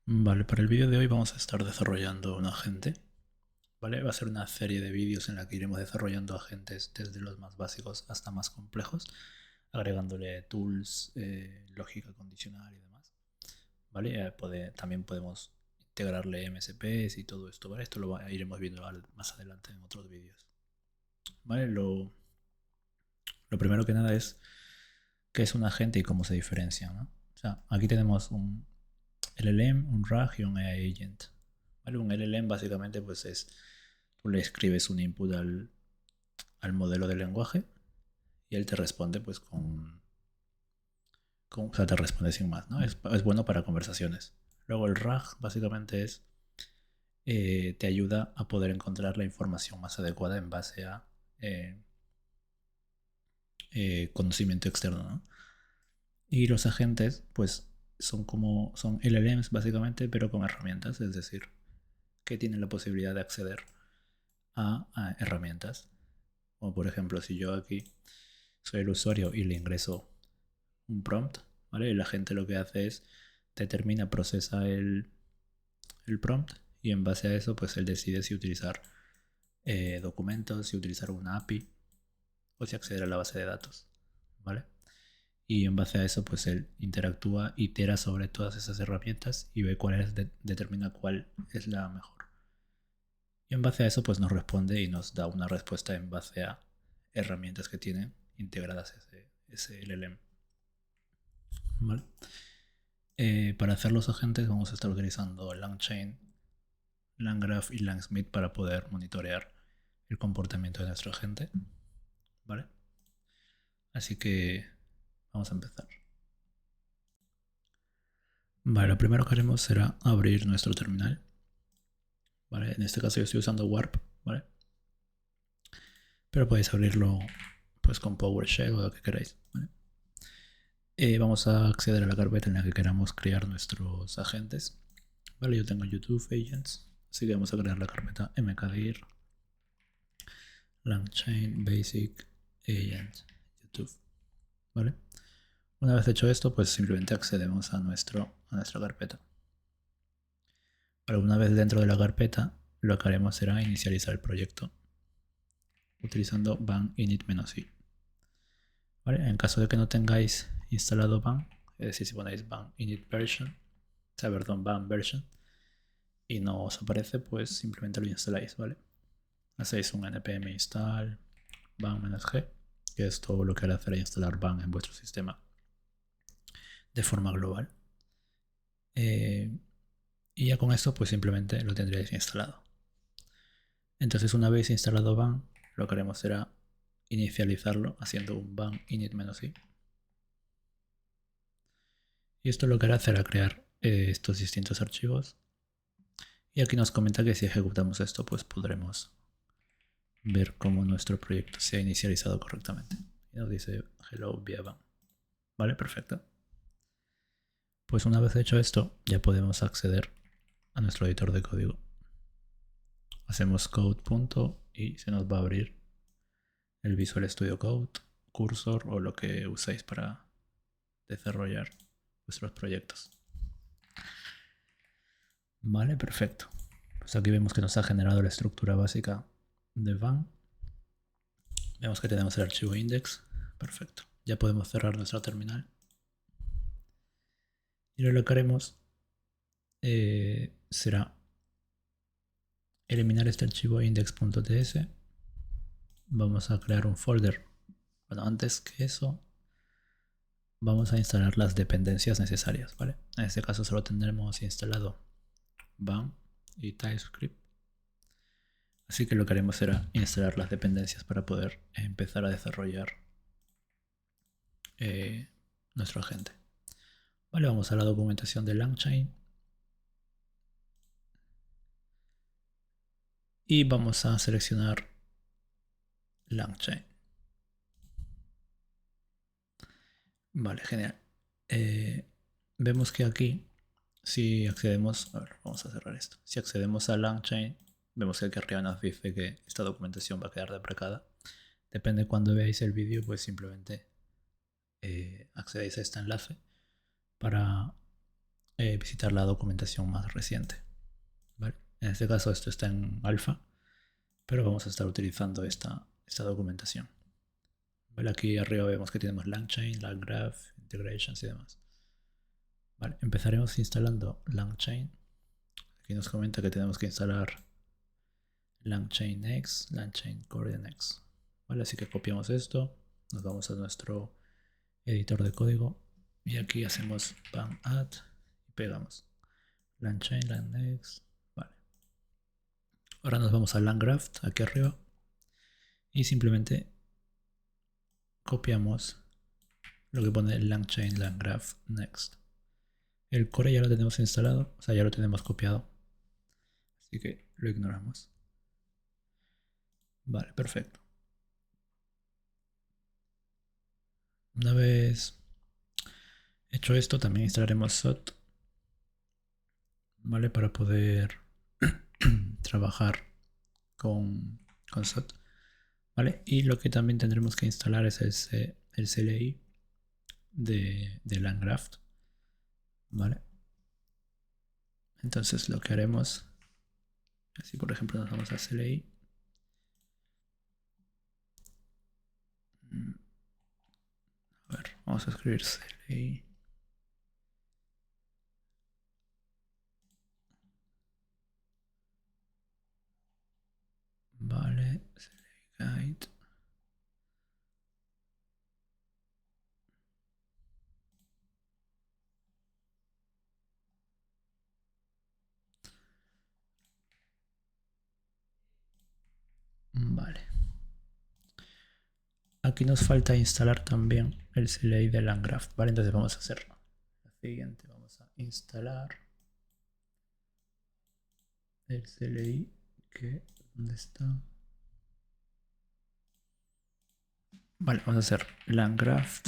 Vale, para el vídeo de hoy vamos a estar desarrollando un agente, ¿vale? Va a ser una serie de vídeos en la que iremos desarrollando agentes desde los más básicos hasta más complejos, agregándole tools, lógica condicional y demás, ¿vale? También podemos integrarle MSPs y todo esto, ¿vale? Esto iremos viendo más adelante en otros vídeos, ¿vale? Lo primero que nada es qué es un agente y cómo se diferencia, ¿no? O sea, aquí tenemos un LLM, un RAG y un AI agent. ¿Vale? Un LLM básicamente pues es, tú le escribes un input al modelo de lenguaje y él te responde pues o sea, te responde sin más, ¿no? Es bueno para conversaciones. Luego el RAG básicamente te ayuda a poder encontrar la información más adecuada en base a eh, conocimiento externo, ¿no? Y los agentes pues son LLMs básicamente, pero con herramientas, es decir, que tienen la posibilidad de acceder a herramientas. Como por ejemplo, si yo aquí soy el usuario y le ingreso un prompt, ¿vale? Y la gente lo que hace es determina, procesa el prompt y en base a eso, pues él decide si utilizar documentos, si utilizar una API o si acceder a la base de datos, ¿vale? Y en base a eso, pues él interactúa, itera sobre todas esas herramientas y ve determina cuál es la mejor. Y en base a eso, pues nos responde y nos da una respuesta en base a herramientas que tiene integradas ese LLM. ¿Vale? Para hacer los agentes vamos a estar utilizando LangChain, LangGraph y LangSmith para poder monitorear el comportamiento de nuestro agente. ¿Vale? Así que vamos a empezar. Vale, lo primero que haremos será abrir nuestro terminal. ¿Vale? En este caso yo estoy usando Warp, ¿vale? Pero podéis abrirlo pues con PowerShell o lo que queráis, ¿vale? Vamos a acceder a la carpeta en la que queramos crear nuestros agentes. Vale, yo tengo YouTube Agents, así que vamos a crear la carpeta mkdir langchain basic agent YouTube. Vale. Una vez hecho esto, pues simplemente accedemos a nuestra carpeta. Vale, una vez dentro de la carpeta, lo que haremos será inicializar el proyecto utilizando ban init-i. ¿Vale? En caso de que no tengáis instalado ban, es decir, si ponéis ban init version, o sea, perdón, ban version, y no os aparece, pues simplemente lo instaláis, ¿vale? Hacéis un npm install ban-g, que es todo lo que hará hacer instalar ban en vuestro sistema de forma global. Y ya con esto, pues simplemente lo tendréis instalado. Entonces, una vez instalado ban, lo que haremos será inicializarlo haciendo un ban init-i. Y esto lo que hará será crear estos distintos archivos. Y aquí nos comenta que si ejecutamos esto, pues podremos ver cómo nuestro proyecto se ha inicializado correctamente. Y nos dice hello via ban. Vale, perfecto. Pues una vez hecho esto, ya podemos acceder a nuestro editor de código. Hacemos code punto y se nos va a abrir el Visual Studio Code, Cursor o lo que uséis para desarrollar vuestros proyectos. Vale, perfecto. Pues aquí vemos que nos ha generado la estructura básica de van. Vemos que tenemos el archivo index. Perfecto. Ya podemos cerrar nuestra terminal. Y lo que haremos será eliminar este archivo index.ts. Vamos a crear un folder. Bueno, antes que eso, vamos a instalar las dependencias necesarias, ¿vale? En este caso solo tendremos instalado van y TypeScript. Así que lo que haremos será instalar las dependencias para poder empezar a desarrollar nuestro agente. Vale, vamos a la documentación de LangChain y vamos a seleccionar LangChain. Vale, genial. Vemos que aquí, si accedemos, a ver, vamos a cerrar esto. Si accedemos a LangChain, vemos que aquí arriba nos dice que esta documentación va a quedar deprecada. Depende de cuando veáis el vídeo, pues simplemente accedéis a este enlace para visitar la documentación más reciente. ¿Vale? En este caso esto está en alfa, pero vamos a estar utilizando esta documentación. ¿Vale? Aquí arriba vemos que tenemos LangChain, LangGraph, Integrations y demás. Vale, empezaremos instalando LangChain. Aquí nos comenta que tenemos que instalar LangChain X, LangChain Coordinate X. Vale, así que copiamos esto, nos vamos a nuestro editor de código y aquí hacemos pan add y pegamos LangChain, LangNext. Vale. Ahora nos vamos a LangGraph aquí arriba y simplemente copiamos lo que pone LangChain, LangGraph Next. El core ya lo tenemos instalado, o sea, ya lo tenemos copiado. Así que lo ignoramos. Vale, perfecto. Una vez hecho esto, también instalaremos SOT, ¿vale? Para poder trabajar con SOT, ¿vale? Y lo que también tendremos que instalar es el CLI de LangGraph, ¿vale? Entonces lo que haremos, así por ejemplo nos vamos a CLI. A ver, vamos a escribir CLI. Vale, CLI guide. Vale. Aquí nos falta instalar también el CLI de LangGraph, ¿vale? Entonces vamos a hacer lo siguiente. Vamos a instalar el CLI ¿dónde está? Vale, vamos a hacer LangGraph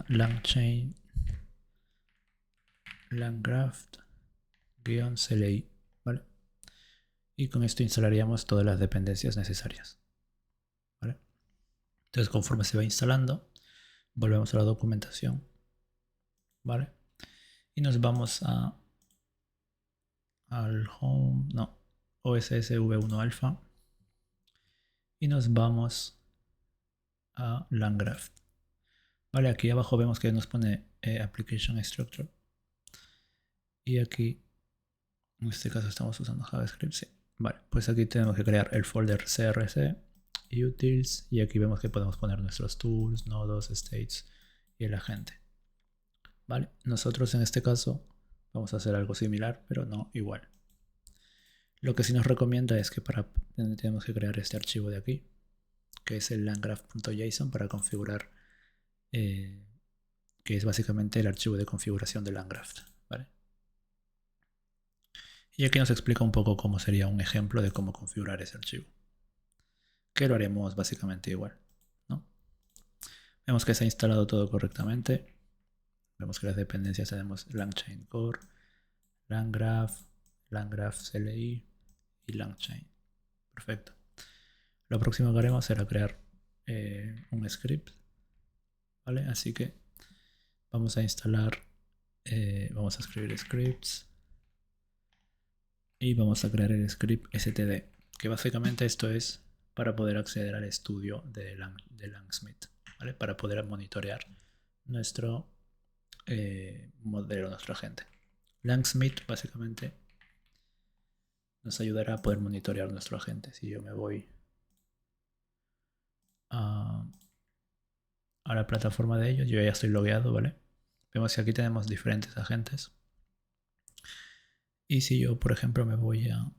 LangChain LangGraph -CLI, ¿vale? Y con esto instalaríamos todas las dependencias necesarias, ¿vale? Entonces conforme se va instalando, volvemos a la documentación, ¿vale? Y nos vamos al home, no, OSS v1 alpha y nos vamos a LangGraph. Vale, aquí abajo vemos que nos pone Application Structure y aquí en este caso estamos usando JavaScript, sí. Vale, pues aquí tenemos que crear el folder crc, utils, y aquí vemos que podemos poner nuestros tools, nodos, states y el agente. Vale, nosotros en este caso vamos a hacer algo similar, pero no igual. Lo que sí nos recomienda es que tenemos que crear este archivo de aquí, que es el langgraph.json para configurar, que es básicamente el archivo de configuración de LangGraph, ¿vale? Y aquí nos explica un poco cómo sería un ejemplo de cómo configurar ese archivo, que lo haremos básicamente igual, ¿no? Vemos que se ha instalado todo correctamente. Vemos que las dependencias tenemos LangChain Core, LangGraph, LangGraph CLI y LangChain. Perfecto. Lo próximo que haremos será crear un script, ¿vale? Así que vamos a instalar, vamos a escribir scripts y vamos a crear el script std, que básicamente esto es para poder acceder al estudio de Langsmith, ¿vale? Para poder monitorear nuestro modelo, nuestro agente. Langsmith básicamente nos ayudará a poder monitorear nuestro agente. Si yo me voy a la plataforma de ellos, yo ya estoy logueado, ¿vale? Vemos que aquí tenemos diferentes agentes. Y si yo, por ejemplo, me voy a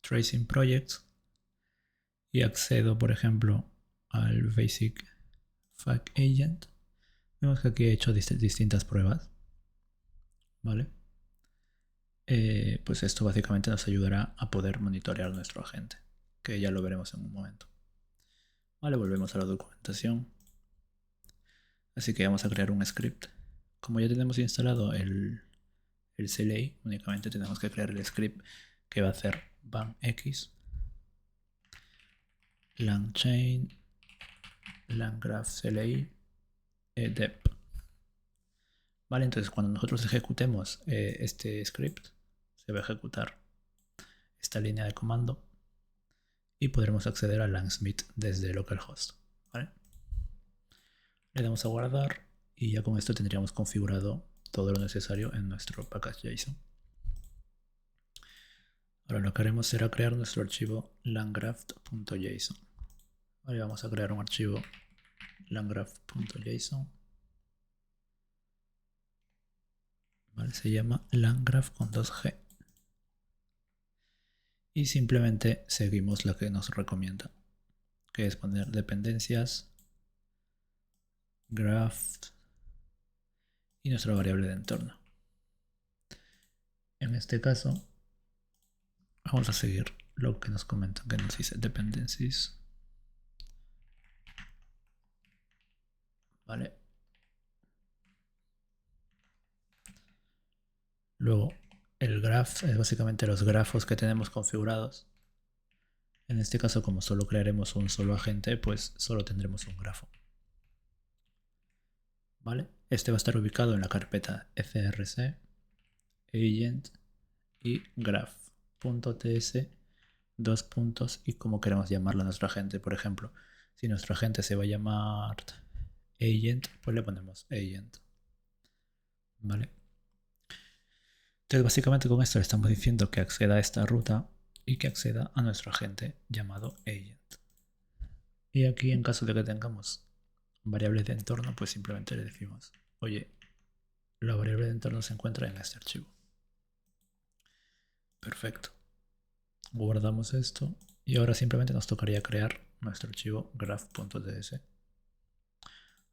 Tracing Projects y accedo, por ejemplo, al Basic Fact Agent, vemos que aquí he hecho distintas pruebas, ¿vale? Pues esto básicamente nos ayudará a poder monitorear nuestro agente, que ya lo veremos en un momento. Vale, volvemos a la documentación. Así que vamos a crear un script. Como ya tenemos instalado el CLI, únicamente tenemos que crear el script que va a hacer banx langchain landgraph CLI dep. Vale, entonces cuando nosotros ejecutemos este script, se va a ejecutar esta línea de comando y podremos acceder a Langsmith desde localhost. ¿Vale? Le damos a guardar y ya con esto tendríamos configurado todo lo necesario en nuestro package JSON. Ahora lo que haremos será crear nuestro archivo landgraph.json. Vale, vamos a crear un archivo landgraph.json. Vale, se llama landgraph con 2G. Y simplemente seguimos lo que nos recomienda, que es poner dependencias, graph y nuestra variable de entorno. En este caso vamos a seguir lo que nos comentan, que nos dice dependencies. Vale. Luego el graph es básicamente los grafos que tenemos configurados. En este caso, como solo crearemos un solo agente, pues solo tendremos un grafo. ¿Vale? Este va a estar ubicado en la carpeta frc, agent y graph.ts, dos puntos, y como queremos llamarlo a nuestro agente. Por ejemplo, si nuestro agente se va a llamar agent, pues le ponemos agent. ¿Vale? Entonces básicamente con esto le estamos diciendo que acceda a esta ruta y que acceda a nuestro agente llamado agent. Y aquí, en caso de que tengamos variables de entorno, pues simplemente le decimos, oye, la variable de entorno se encuentra en este archivo. Perfecto. Guardamos esto y ahora simplemente nos tocaría crear nuestro archivo graph.ts.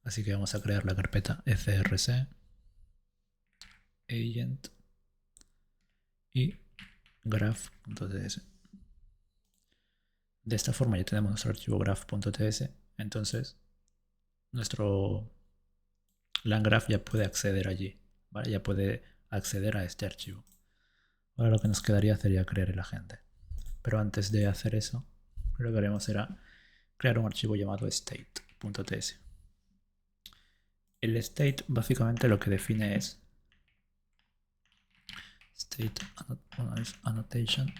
Así que vamos a crear la carpeta frc, agent y graph.ts. De esta forma ya tenemos nuestro archivo graph.ts. Entonces nuestro landgraph ya puede acceder allí, ¿vale? Ya puede acceder a este archivo. Ahora lo que nos quedaría sería crear el agente. Pero antes de hacer eso, lo que haremos será crear un archivo llamado state.ts. El state básicamente lo que define es state annotation.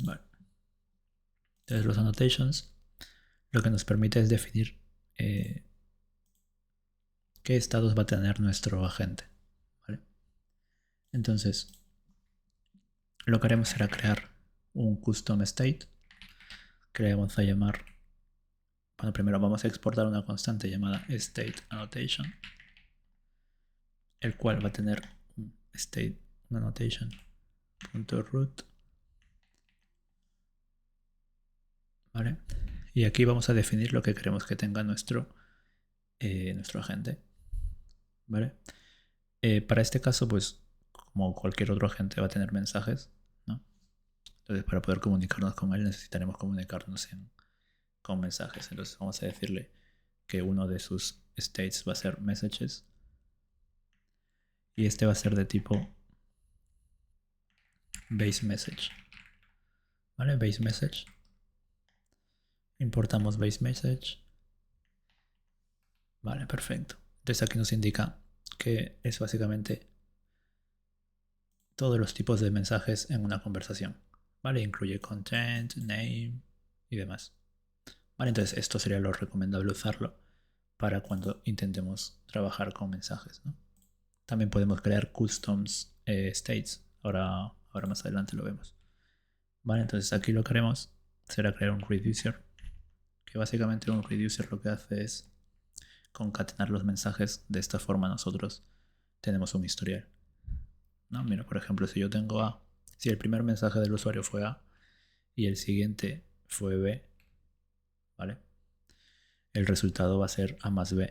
Vale. Entonces los annotations lo que nos permite es definir qué estados va a tener nuestro agente. ¿Vale? Entonces lo que haremos será crear un custom state que le vamos a llamar, bueno, primero vamos a exportar una constante llamada state annotation, el cual va a tener un state annotation.root. ¿Vale? Y aquí vamos a definir lo que queremos que tenga nuestro agente. ¿Vale? Para este caso, pues como cualquier otro agente va a tener mensajes, ¿no? Entonces para poder comunicarnos con él necesitaremos comunicarnos con mensajes. Entonces vamos a decirle que uno de sus states va a ser messages y este va a ser de tipo base message. ¿Vale? Base message. Importamos base message. Vale, perfecto. Entonces aquí nos indica que es básicamente todos los tipos de mensajes en una conversación. ¿Vale? Incluye content, name y demás. Vale, entonces esto sería lo recomendable usarlo para cuando intentemos trabajar con mensajes, ¿no? También podemos crear customs states. Ahora más adelante lo vemos. Vale, entonces aquí lo que haremos será crear un reducer, que básicamente un reducer lo que hace es concatenar los mensajes. De esta forma nosotros tenemos un historial, ¿no? Mira, por ejemplo, si yo tengo A, si el primer mensaje del usuario fue A y el siguiente fue B, ¿vale? El resultado va a ser A más B.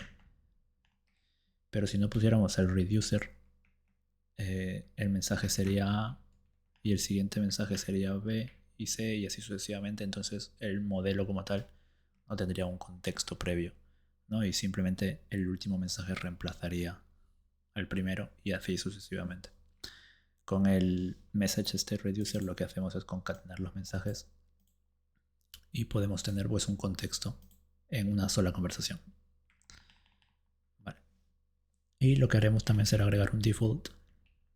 Pero si no pusiéramos el reducer, el mensaje sería A y el siguiente mensaje sería B y C y así sucesivamente. Entonces el modelo como tal no tendría un contexto previo, ¿no? Y simplemente el último mensaje reemplazaría al primero y así sucesivamente. Con el message state reducer lo que hacemos es concatenar los mensajes y podemos tener pues un contexto en una sola conversación. Vale. Y lo que haremos también será agregar un default,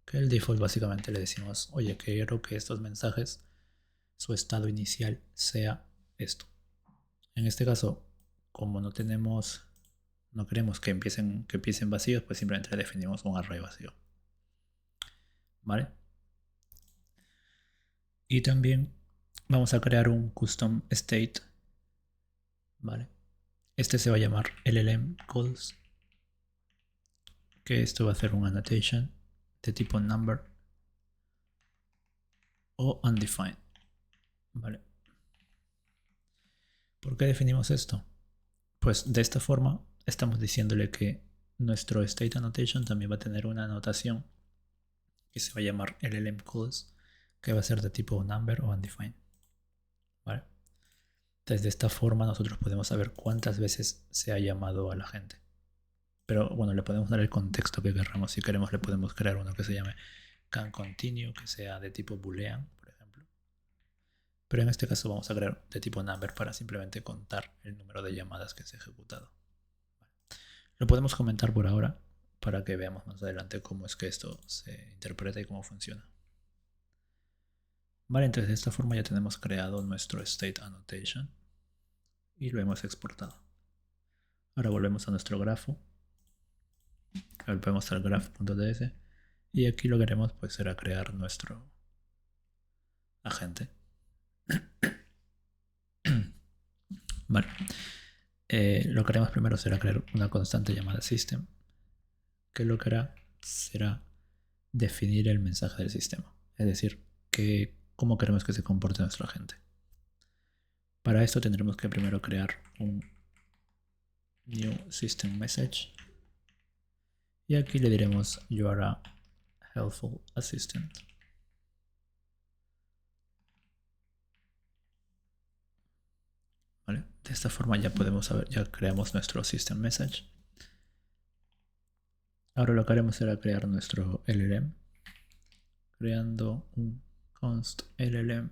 que el default básicamente le decimos, oye, quiero que estos mensajes, su estado inicial sea esto. En este caso, como no queremos que empiecen vacíos, pues simplemente le definimos un array vacío. ¿Vale? Y también vamos a crear un custom state. ¿Vale? Este se va a llamar LLM calls, que esto va a ser un annotation de tipo number o undefined. ¿Vale? ¿Por qué definimos esto? Pues de esta forma estamos diciéndole que nuestro state annotation también va a tener una anotación que se va a llamar LLM calls, que va a ser de tipo number o undefined. ¿Vale? Entonces de esta forma nosotros podemos saber cuántas veces se ha llamado a la gente. Pero bueno, le podemos dar el contexto que queramos. Si queremos le podemos crear uno que se llame can continue, que sea de tipo boolean, por ejemplo. Pero en este caso vamos a crear de tipo number para simplemente contar el número de llamadas que se ha ejecutado. Lo podemos comentar por ahora para que veamos más adelante cómo es que esto se interpreta y cómo funciona. Vale, entonces de esta forma ya tenemos creado nuestro state annotation y lo hemos exportado. Ahora volvemos a nuestro grafo. Volvemos al graph.ts y aquí lo que haremos pues será crear nuestro agente. Vale. Lo que haremos primero será crear una constante llamada system, que lo que hará será definir el mensaje del sistema, es decir, cómo queremos que se comporte nuestro agente. Para esto tendremos que primero crear un new system message y aquí le diremos you are a helpful assistant. ¿Vale? De esta forma ya podemos saber, ya creamos nuestro system message. Ahora lo que haremos será crear nuestro LLM, creando un const LLM.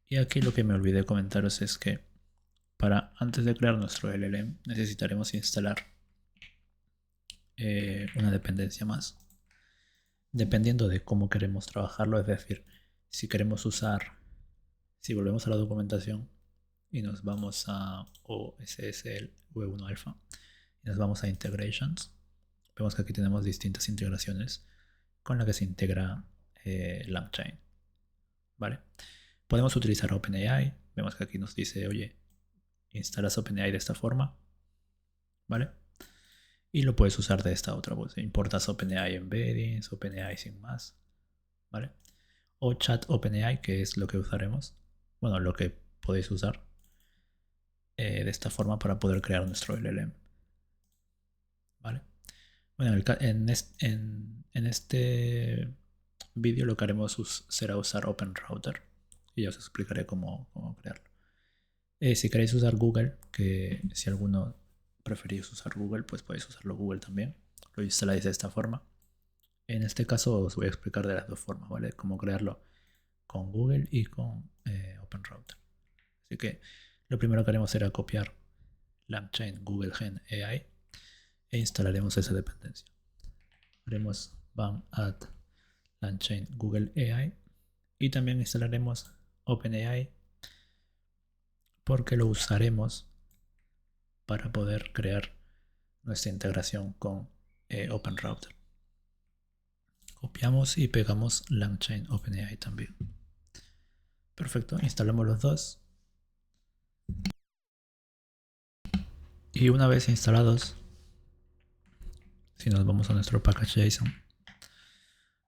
Y aquí lo que me olvidé comentaros es que antes de crear nuestro LLM necesitaremos instalar una dependencia más. Dependiendo de cómo queremos trabajarlo, es decir, si si volvemos a la documentación y nos vamos a OSSL V1 Alpha y nos vamos a Integrations, vemos que aquí tenemos distintas integraciones con las que se integra LangChain. ¿Vale? Podemos utilizar OpenAI, vemos que aquí nos dice, oye, instalas OpenAI de esta forma, ¿vale? Y lo puedes usar de esta otra, pues importas OpenAI embeddings, OpenAI sin más, ¿vale? O chat OpenAI, que es lo que usaremos, bueno, lo que podéis usar de esta forma para poder crear nuestro LLM, ¿vale? Bueno, en este vídeo lo que haremos será usar OpenRouter y ya os explicaré cómo crearlo. Si queréis usar Google, que si alguno preferís usar Google, pues podéis usarlo Google también. Lo instaláis de esta forma. En este caso os voy a explicar de las dos formas, ¿vale? Cómo crearlo con Google y con OpenRouter. Así que lo primero que haremos será copiar LangChain Google Gen AI e instalaremos esa dependencia. Haremos van add LangChain Google AI y también instalaremos OpenAI porque lo usaremos para poder crear nuestra integración con OpenRouter. Copiamos y pegamos LangChain OpenAI también. Perfecto, instalamos los dos. Y una vez instalados, si nos vamos a nuestro package JSON,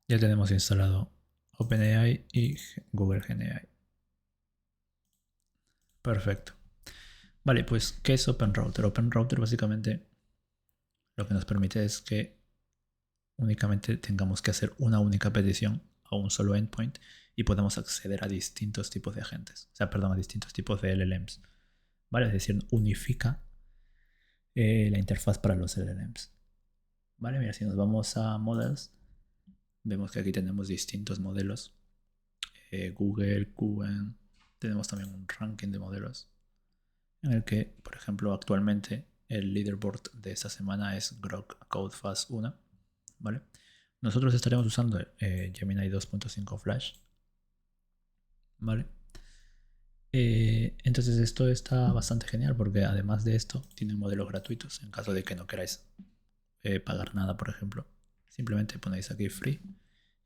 ya tenemos instalado OpenAI y Google Gen AI. Perfecto. Vale, pues ¿qué es OpenRouter? OpenRouter básicamente lo que nos permite es que únicamente tengamos que hacer una única petición a un solo endpoint y podemos acceder a distintos tipos de agentes. O sea, perdón, a distintos tipos de LLMs. ¿Vale? Es decir, unifica la interfaz para los LLMs. ¿Vale? Mira, si nos vamos a Models, vemos que aquí tenemos distintos modelos. Google, QN, tenemos también un ranking de modelos en el que, por ejemplo, actualmente el leaderboard de esta semana es Grok CodeFast 1, ¿vale? Nosotros estaremos usando Gemini 2.5 Flash, ¿vale? Entonces esto está bastante genial porque además de esto tiene modelos gratuitos en caso de que no queráis pagar nada, por ejemplo. Simplemente ponéis aquí free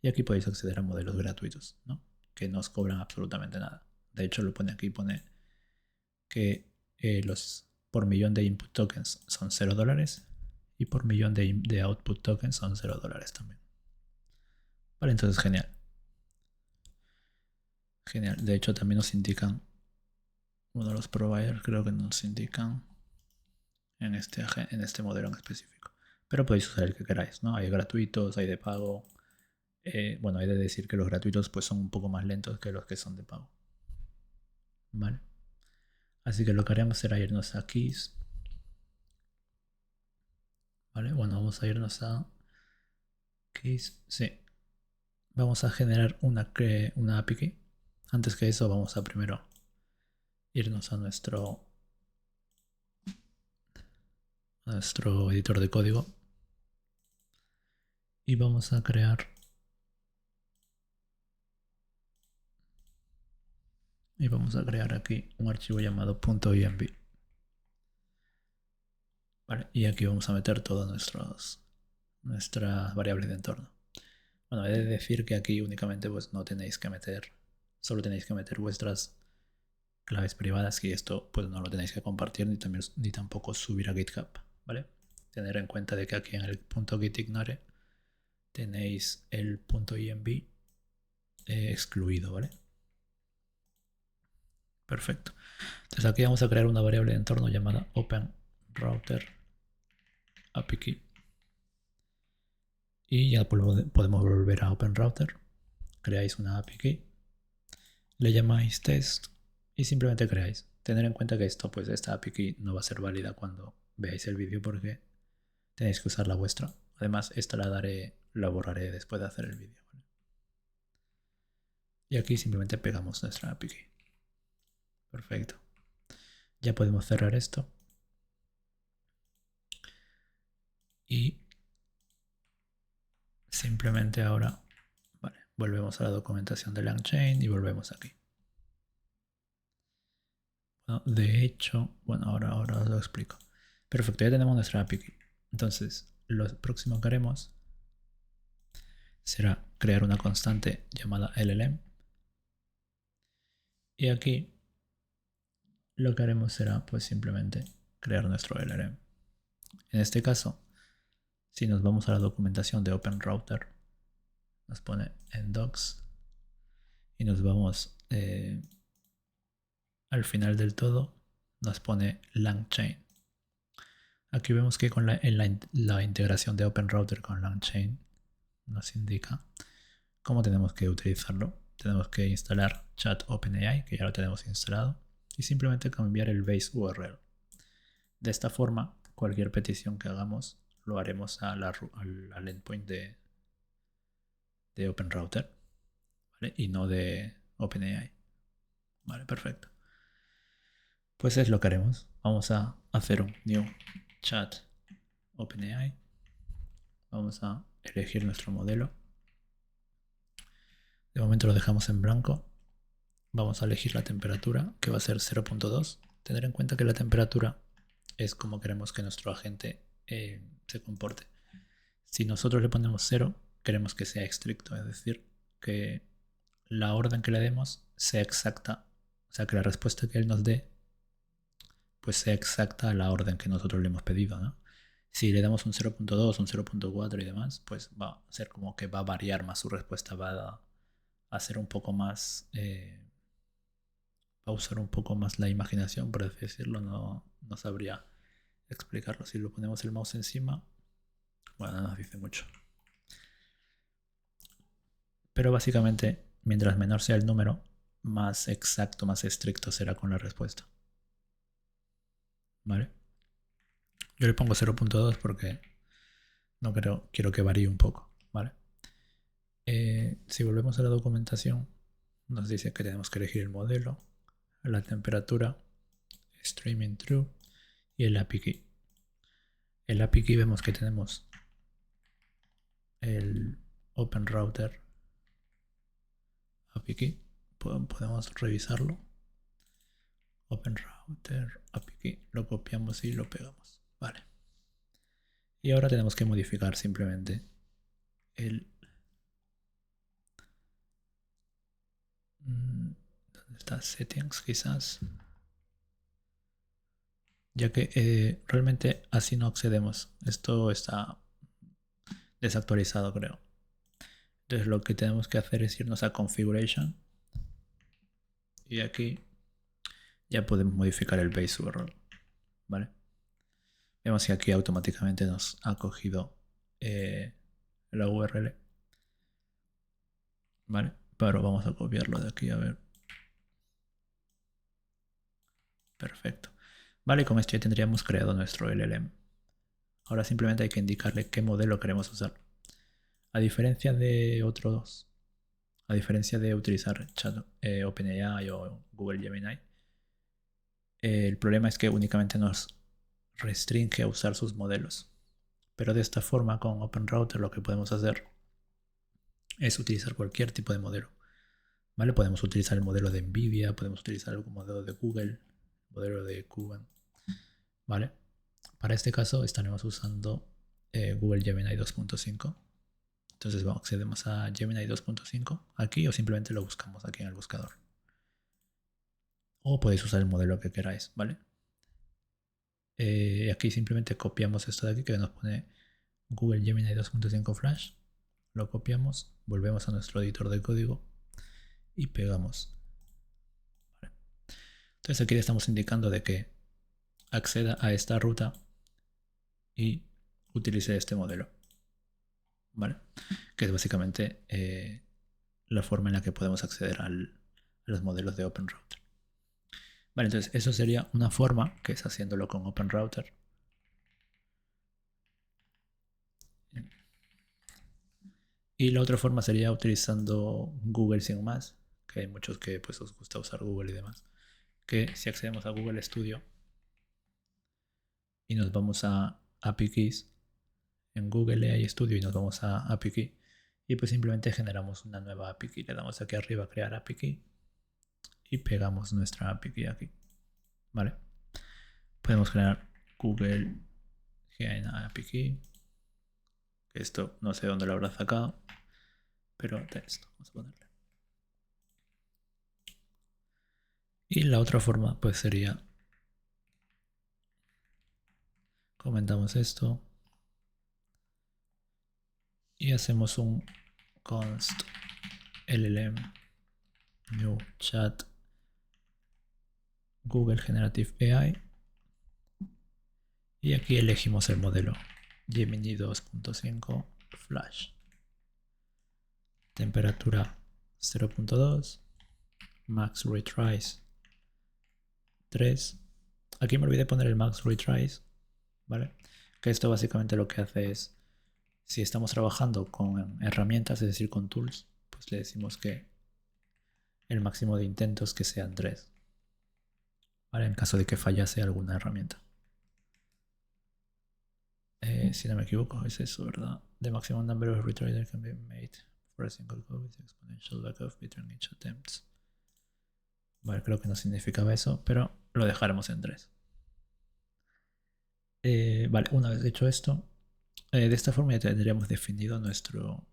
y aquí podéis acceder a modelos gratuitos, ¿no? Que no os cobran absolutamente nada. De hecho lo pone aquí, pone que los por millón de input tokens son $0 y por millón de output tokens son $0 también. Vale, entonces genial. Genial. De hecho también nos indican, uno de los providers creo que nos indican en este modelo en específico. Pero podéis usar el que queráis, ¿no? Hay gratuitos, hay de pago. Bueno, hay de decir que los gratuitos pues son un poco más lentos que los que son de pago. Vale. Así que lo que haremos será irnos a Keys. Vale, bueno, vamos a irnos a Keys. Sí. Vamos a generar una API key. Antes que eso vamos a primero irnos a nuestro editor de código y vamos a crear aquí un archivo llamado .env. Vale, y aquí vamos a meter todas nuestras variables de entorno. Bueno, he de decir que aquí únicamente pues no tenéis que meter, solo tenéis que meter vuestras claves privadas y esto pues no lo tenéis que compartir ni tampoco subir a GitHub, ¿vale? Tener en cuenta de que aquí en el .gitignore tenéis el .env excluido, ¿vale? Perfecto. Entonces aquí vamos a crear una variable de entorno llamada OpenRouter API key. Y ya podemos volver a OpenRouter. Creáis una API key. Le llamáis test y simplemente creáis. Tener en cuenta que esta API key no va a ser válida cuando veáis el vídeo porque tenéis que usar la vuestra. Además, esta la borraré después de hacer el vídeo. ¿Vale? Y aquí simplemente pegamos nuestra API key. Perfecto. Ya podemos cerrar esto. Y simplemente ahora, vale, volvemos a la documentación de LangChain y volvemos aquí. Bueno, de hecho, bueno, ahora os lo explico. Perfecto, ya tenemos nuestra API key. Entonces, lo próximo que haremos será crear una constante llamada LLM. Y aquí lo que haremos será pues simplemente crear nuestro LLM. En este caso, si nos vamos a la documentación de OpenRouter, nos pone en docs y nos vamos al final del todo, nos pone LangChain. Aquí vemos que en la integración de OpenRouter con LangChain nos indica cómo tenemos que utilizarlo. Tenemos que instalar Chat OpenAI, que ya lo tenemos instalado, y simplemente cambiar el base URL. De esta forma, cualquier petición que hagamos lo haremos al endpoint de OpenRouter, ¿vale? Y no de OpenAI. Vale, perfecto. Pues es lo que haremos. Vamos a hacer un new chat OpenAI. Vamos a elegir nuestro modelo. De momento lo dejamos en blanco. Vamos a elegir la temperatura, que va a ser 0.2. Tener en cuenta que la temperatura es como queremos que nuestro agente se comporte. Si nosotros le ponemos 0, queremos que sea estricto, es decir, que la orden que le demos sea exacta, o sea, que la respuesta que él nos dé pues sea exacta a la orden que nosotros le hemos pedido, ¿no? Si le damos un 0.2, un 0.4 y demás, pues va a ser como que va a variar más su respuesta, va a ser un poco más, va a usar un poco más la imaginación, por así decirlo, no sabría explicarlo. Si lo ponemos el mouse encima, bueno, no nos dice mucho. Pero básicamente, mientras menor sea el número, más exacto, más estricto será con la respuesta. ¿Vale? Yo le pongo 0.2 porque no quiero que varíe un poco. ¿Vale? Si volvemos a la documentación, nos dice que tenemos que elegir el modelo. la temperatura, streaming true y el API key. El API key vemos que tenemos el Open Router API key. Podemos revisarlo. Open Router API key. Lo copiamos y lo pegamos. Vale. Y ahora tenemos que modificar simplemente el... ¿Dónde está? Settings quizás. Ya que realmente así no accedemos. Esto está desactualizado, creo. Entonces lo que tenemos que hacer es irnos a Configuration. Y aquí ya podemos modificar el base URL. ¿Vale? Vemos que aquí automáticamente nos ha cogido la URL. ¿Vale? Pero vamos a copiarlo de aquí, a ver. Perfecto. Vale, con esto ya tendríamos creado nuestro LLM. Ahora simplemente hay que indicarle qué modelo queremos usar. A diferencia de otros, a diferencia de utilizar OpenAI o Google Gemini, el problema es que únicamente nos restringe a usar sus modelos. Pero de esta forma, con OpenRouter lo que podemos hacer es utilizar cualquier tipo de modelo. ¿Vale? Podemos utilizar el modelo de NVIDIA, podemos utilizar el modelo de Google, modelo de Cuban. ¿Vale? Para este caso estaremos usando Google Gemini 2.5. Entonces accedemos a Gemini 2.5 aquí o simplemente lo buscamos aquí en el buscador. O podéis usar el modelo que queráis, ¿vale? Aquí simplemente copiamos esto de aquí que nos pone Google Gemini 2.5 Flash. Lo copiamos, volvemos a nuestro editor de código y pegamos. ¿Vale? Entonces aquí le estamos indicando de que acceda a esta ruta y utilice este modelo. ¿Vale? Que es básicamente la forma en la que podemos acceder a los modelos de OpenRouter. Vale, entonces eso sería una forma, que es haciéndolo con OpenRouter. Y la otra forma sería utilizando Google sin más, que hay muchos que pues os gusta usar Google y demás. Que si accedemos a Google Studio y nos vamos a API Keys, en Google hay Studio y nos vamos a API Key y pues simplemente generamos una nueva API Key. Le damos aquí arriba a crear API Key y pegamos nuestra API Key aquí. ¿Vale? Podemos crear Google API Key. Que esto no sé dónde lo habrá sacado, pero esto vamos a ponerle. Y la otra forma pues sería, comentamos esto y hacemos un const llm new chat Google Generative AI y aquí elegimos el modelo Gemini 2.5 Flash, temperatura 0.2, max retries 3. Aquí me olvidé poner el max retries, ¿vale? Que esto básicamente lo que hace es, si estamos trabajando con herramientas, es decir, con tools, pues le decimos que el máximo de intentos que sean 3, ¿vale? En caso de que fallase alguna herramienta. Si no me equivoco, es eso, ¿verdad? The maximum number of retries that can be made for a single code with exponential backup between each attempts. Vale, creo que no significaba eso, pero lo dejaremos en 3. Vale, una vez hecho esto, de esta forma ya tendríamos definido nuestro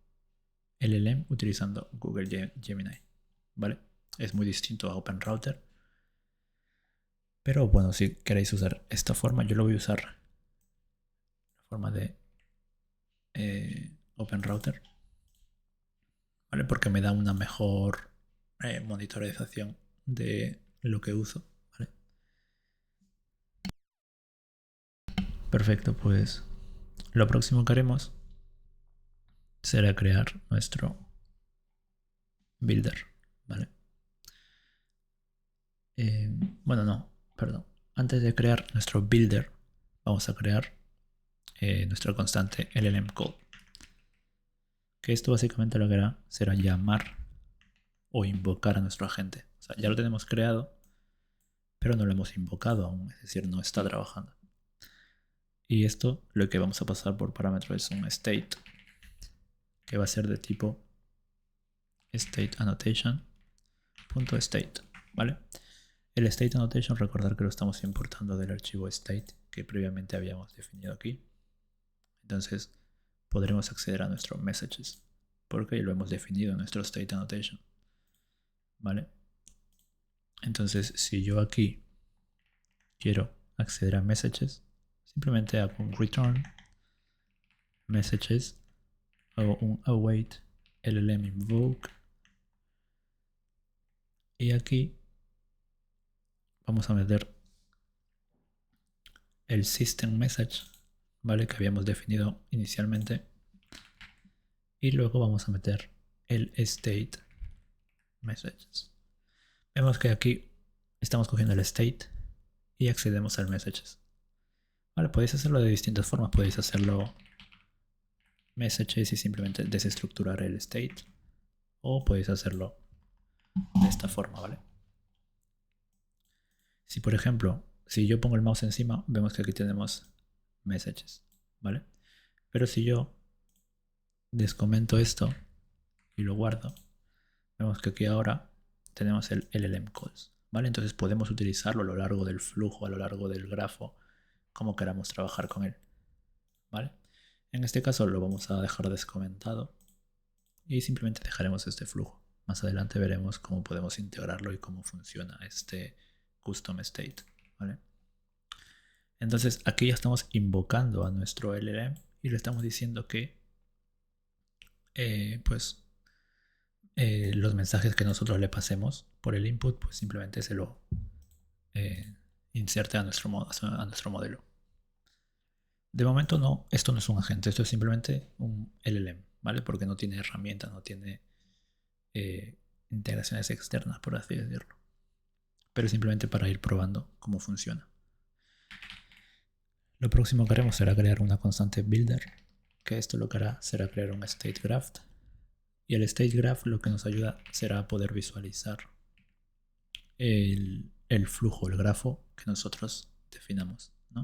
LLM utilizando Google Gemini. ¿Vale? Es muy distinto a OpenRouter. Pero bueno, si queréis usar esta forma, yo lo voy a usar la forma de OpenRouter. ¿Vale? Porque me da una mejor monitorización de lo que uso. ¿Vale? Perfecto, pues lo próximo que haremos será crear nuestro builder. ¿Vale? Bueno, no, perdón. Antes de crear nuestro builder, vamos a crear nuestra constante LLM call. Que esto básicamente lo que hará será llamar o invocar a nuestro agente. O sea, ya lo tenemos creado, pero no lo hemos invocado aún, es decir, no está trabajando. Y esto lo que vamos a pasar por parámetro es un state, que va a ser de tipo state annotation.state, ¿vale? El state annotation, recordar que lo estamos importando del archivo state que previamente habíamos definido aquí. Entonces podremos acceder a nuestros messages porque lo hemos definido en nuestro state annotation, ¿vale? Entonces si yo aquí quiero acceder a messages, simplemente hago un return messages, hago un await llm invoke y aquí vamos a meter el system message, ¿vale? Que habíamos definido inicialmente, y luego vamos a meter el state messages. Vemos que aquí estamos cogiendo el state y accedemos al messages. Vale, podéis hacerlo de distintas formas. Podéis hacerlo messages y simplemente desestructurar el state, o podéis hacerlo de esta forma, ¿vale? Si por ejemplo, si yo pongo el mouse encima, vemos que aquí tenemos messages, ¿vale? Pero si yo descomento esto y lo guardo, vemos que aquí ahora tenemos el LLM calls, ¿vale? Entonces podemos utilizarlo a lo largo del flujo, a lo largo del grafo, como queramos trabajar con él, ¿vale? En este caso lo vamos a dejar descomentado y simplemente dejaremos este flujo. Más adelante veremos cómo podemos integrarlo y cómo funciona este custom state, ¿vale? Entonces aquí ya estamos invocando a nuestro LLM y le estamos diciendo que los mensajes que nosotros le pasemos por el input, pues simplemente se lo inserte a nuestro modelo. De momento no, esto no es un agente, esto es simplemente un LLM, ¿vale? Porque no tiene herramientas, no tiene integraciones externas, por así decirlo. Pero simplemente para ir probando cómo funciona. Lo próximo que haremos será crear una constante builder, que esto lo que hará será crear un state graph. Y el state graph lo que nos ayuda será poder visualizar el flujo, el grafo que nosotros definamos, ¿no?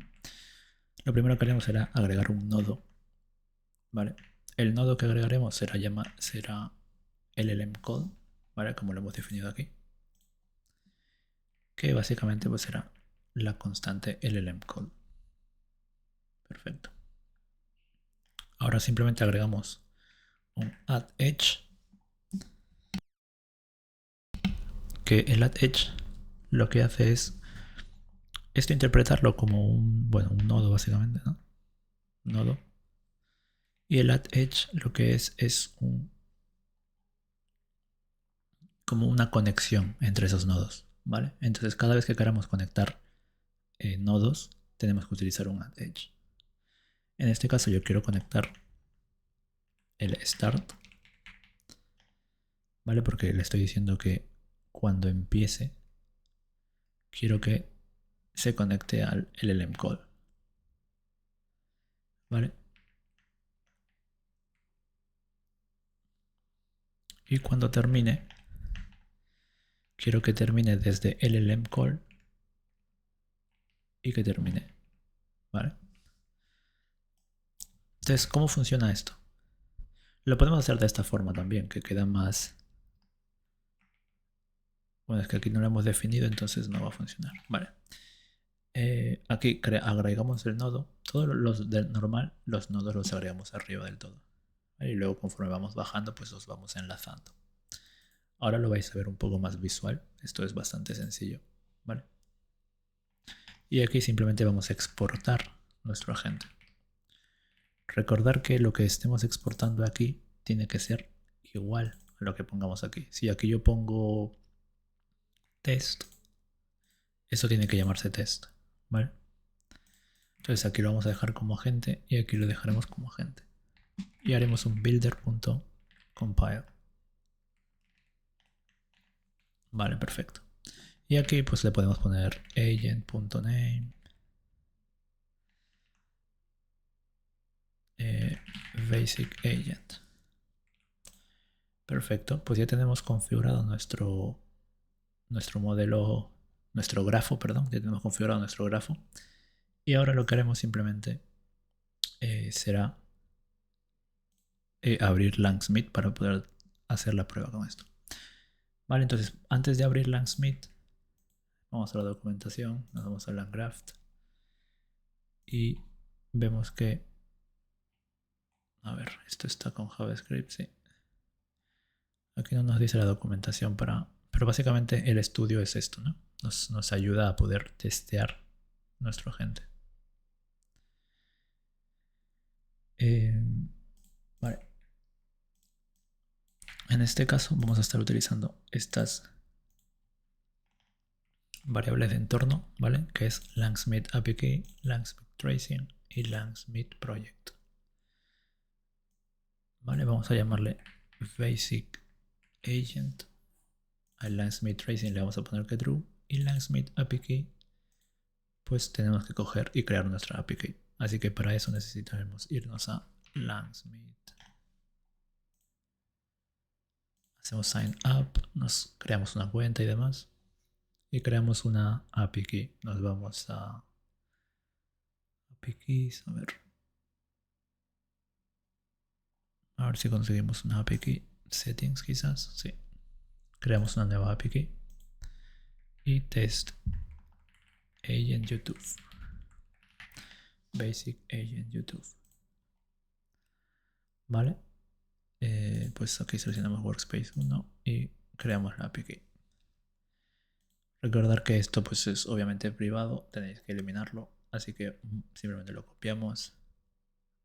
Lo primero que haremos será agregar un nodo, ¿vale? El nodo que agregaremos será LLM call, ¿vale? Como lo hemos definido aquí, que básicamente pues será la constante LLM call. Perfecto. Ahora simplemente agregamos un add edge, que el add edge lo que hace es esto interpretarlo como un nodo básicamente, ¿no? Nodo. Y el add edge lo que es como una conexión entre esos nodos, ¿vale? Entonces cada vez que queramos conectar nodos, tenemos que utilizar un add edge. En este caso yo quiero conectar el start, ¿vale? Porque le estoy diciendo que cuando empiece quiero que se conecte al LLM call, ¿vale? Y cuando termine, quiero que termine desde LLM call y que termine, ¿vale? Entonces, ¿cómo funciona esto? Lo podemos hacer de esta forma también, que queda más... Bueno, es que aquí no lo hemos definido, entonces no va a funcionar. Vale. Aquí agregamos el nodo. Todos los del normal, los nodos los agregamos arriba del todo. ¿Vale? Y luego conforme vamos bajando, pues los vamos enlazando. Ahora lo vais a ver un poco más visual. Esto es bastante sencillo. ¿Vale? Y aquí simplemente vamos a exportar nuestro agente. Recordar que lo que estemos exportando aquí tiene que ser igual a lo que pongamos aquí. Si aquí yo pongo test, eso tiene que llamarse test, ¿vale? Entonces aquí lo vamos a dejar como agente y aquí lo dejaremos como agente. Y haremos un builder.compile. Vale, perfecto. Y aquí pues le podemos poner agent.name, basic agent. Perfecto, pues ya tenemos configurado nuestro modelo nuestro grafo, perdón, ya tenemos configurado nuestro grafo. Y ahora lo que haremos simplemente será abrir Langsmith para poder hacer la prueba con esto. Vale, entonces antes de abrir Langsmith, vamos a la documentación, nos vamos a Landgraft y vemos que, a ver, esto está con JavaScript, sí. Aquí no nos dice la documentación pero básicamente el estudio es esto, ¿no? Nos ayuda a poder testear nuestro agente. Vale. En este caso vamos a estar utilizando estas variables de entorno, ¿vale? Que es Langsmith API, Langsmith Tracing y Langsmith Project. Vale, vamos a llamarle Basic Agent. Al Langsmith Tracing le vamos a poner que true y Langsmith API pues tenemos que coger y crear nuestra API. Así que para eso necesitaremos irnos a Langsmith. Hacemos sign up, nos creamos una cuenta y demás. Y creamos una API key. Nos vamos a API keys, a ver si conseguimos una API key. Settings quizás, sí. Creamos una nueva API key. Y test agent YouTube. Basic agent YouTube. Vale. Pues aquí seleccionamos Workspace 1 y creamos la API key. Recordar que esto pues es obviamente privado, tenéis que eliminarlo, así que simplemente lo copiamos,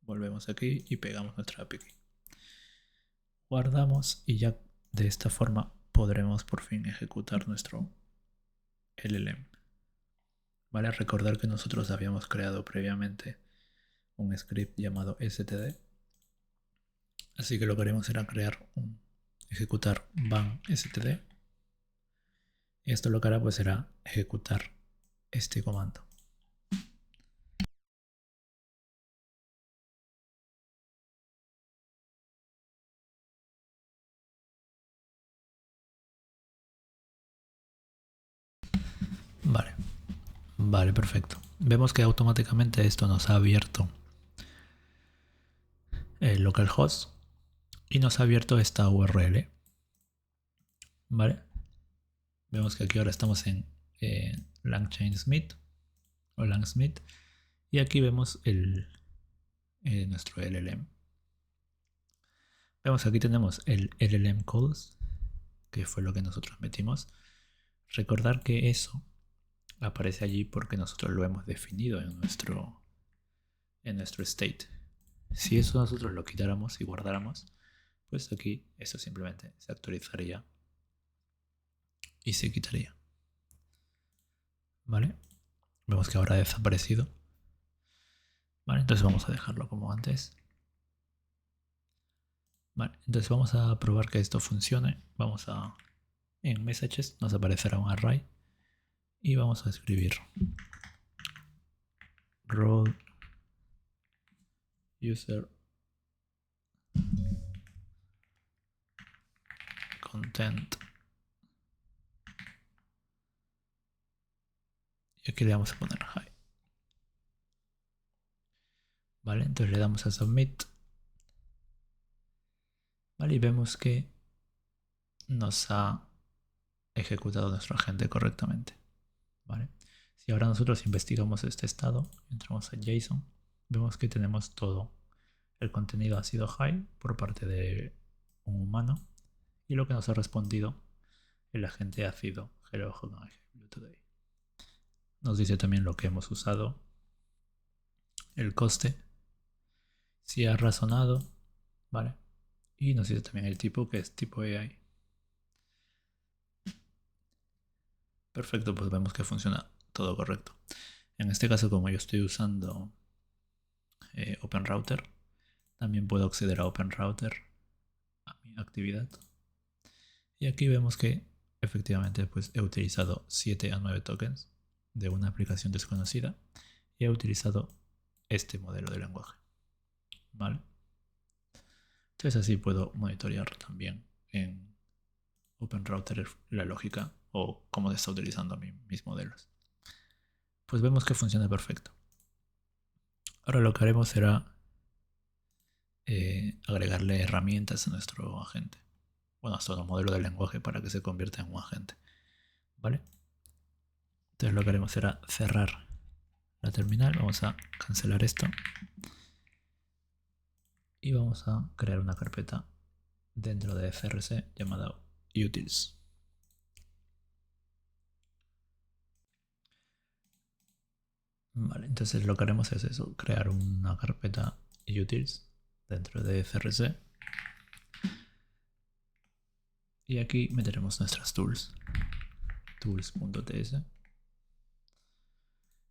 volvemos aquí y pegamos nuestra API key. Guardamos y ya de esta forma podremos por fin ejecutar nuestro LLM. Vale, recordar que nosotros habíamos creado previamente un script llamado std, así que lo que haremos será ejecutar ban std. Y esto lo que hará pues será ejecutar este comando. Vale, perfecto. Vemos que automáticamente esto nos ha abierto el localhost y nos ha abierto esta URL. Vale. Vemos que aquí ahora estamos en Langsmith o Langsmith y aquí vemos nuestro LLM. Vemos que aquí tenemos el LLM calls, que fue lo que nosotros metimos. Recordar que eso aparece allí porque nosotros lo hemos definido en nuestro state. Si eso nosotros lo quitáramos y guardáramos, pues aquí eso simplemente se actualizaría y se quitaría. ¿Vale? Vemos que ahora ha desaparecido. Vale, entonces vamos a dejarlo como antes. Vale, entonces vamos a probar que esto funcione. En messages nos aparecerá un array y vamos a escribir role user content. Y aquí le vamos a poner hi. Vale, entonces le damos a submit. Vale, y vemos que nos ha ejecutado nuestro agente correctamente. Vale. Si ahora nosotros investigamos este estado, entramos a JSON, vemos que tenemos todo. El contenido ha sido hi por parte de un humano y lo que nos ha respondido el agente ha sido hello, how can I help you today. Nos dice también lo que hemos usado, el coste, si ha razonado, ¿vale? Y nos dice también el tipo, que es tipo AI. Perfecto, pues vemos que funciona todo correcto. En este caso, como yo estoy usando OpenRouter, también puedo acceder a OpenRouter, a mi actividad. Y aquí vemos que efectivamente pues, he utilizado 7 a 9 tokens de una aplicación desconocida y he utilizado este modelo de lenguaje. ¿Vale? Entonces así puedo monitorear también en OpenRouter la lógica o cómo se está utilizando mis modelos. Pues vemos que funciona perfecto. Ahora lo que haremos será agregarle herramientas a nuestro agente. Bueno, hasta un modelo de lenguaje para que se convierta en un agente. ¿Vale? Entonces lo que haremos será cerrar la terminal. Vamos a cancelar esto. Y vamos a crear una carpeta dentro de FRC llamada utils. Vale, entonces lo que haremos es eso, crear una carpeta utils dentro de FRC. Y aquí meteremos nuestras tools. Tools.ts.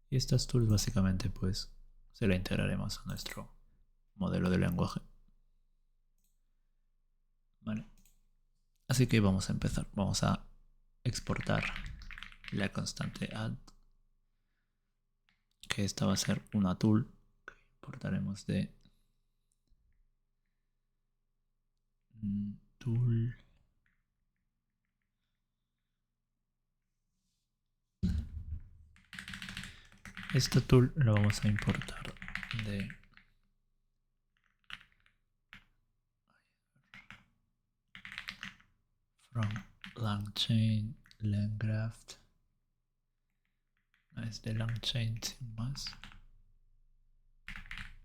Y estas tools básicamente pues se la integraremos a nuestro modelo de lenguaje. Vale. Así que vamos a empezar. Vamos a exportar la constante add, que esta va a ser una tool que importaremos de tool. Esta tool la vamos a importar de from LangChain LangGraph. Es de LangChain sin más.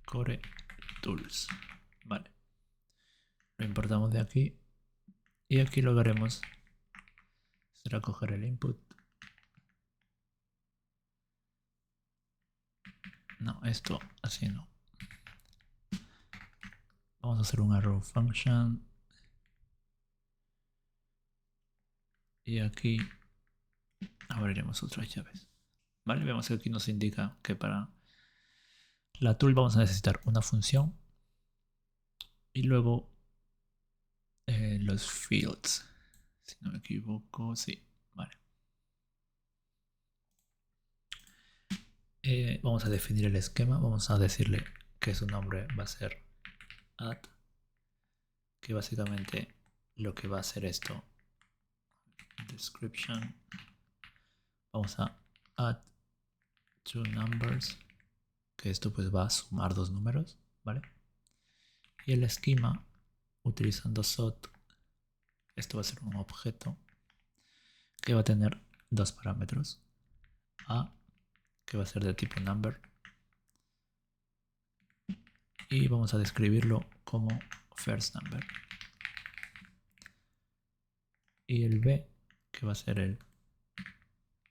Core Tools. Vale. Lo importamos de aquí. Y aquí lo que haremos será coger el input. No, esto así no. Vamos a hacer un arrow function. Y aquí abriremos otras llaves. Vale, vemos que aquí nos indica que para la tool vamos a necesitar una función. Y luego los fields. Si no me equivoco, sí. Vale. Vamos a definir el esquema. Vamos a decirle que su nombre va a ser add. Que básicamente lo que va a hacer esto. Description. Vamos a add two numbers. Que esto pues va a sumar dos números. ¿Vale? Y el esquema, utilizando SOT, esto va a ser un objeto que va a tener dos parámetros. A, que va a ser de tipo number, y vamos a describirlo como first number. Y el B, que va a ser el